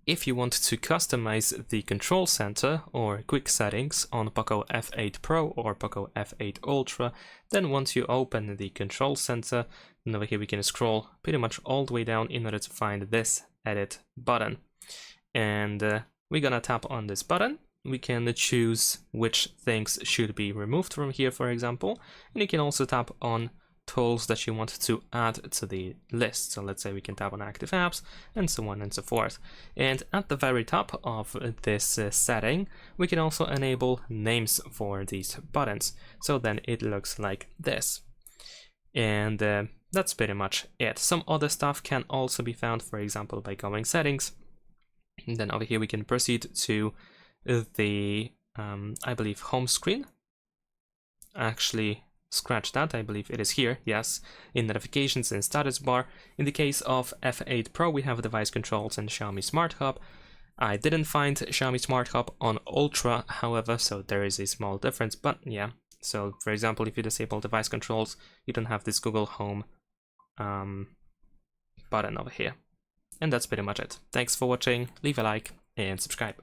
if you want to customize the control center or quick settings on POCO F8 Pro or POCO F8 Ultra, then once you open the control center, then over here we can scroll pretty much all the way down in order to find this edit button. And we're gonna tap on this button. We can choose which things should be removed from here, for example, and you can also tap on tools that you want to add to the list. So let's say we can tap on active apps and so on and so forth. And at the very top of this setting, we can also enable names for these buttons. So then it looks like this. And that's pretty much it. Some other stuff can also be found, for example, by going settings. And then over here we can proceed to the, I believe, home screen. Actually, scratch that, I believe it is here, yes, in notifications and status bar. In the case of F8 Pro, we have device controls and Xiaomi Smart Hub. I didn't find Xiaomi Smart Hub on Ultra, however, so there is a small difference, but yeah. So, for example, if you disable device controls, you don't have this Google Home button over here. And that's pretty much it. Thanks for watching, leave a like and subscribe.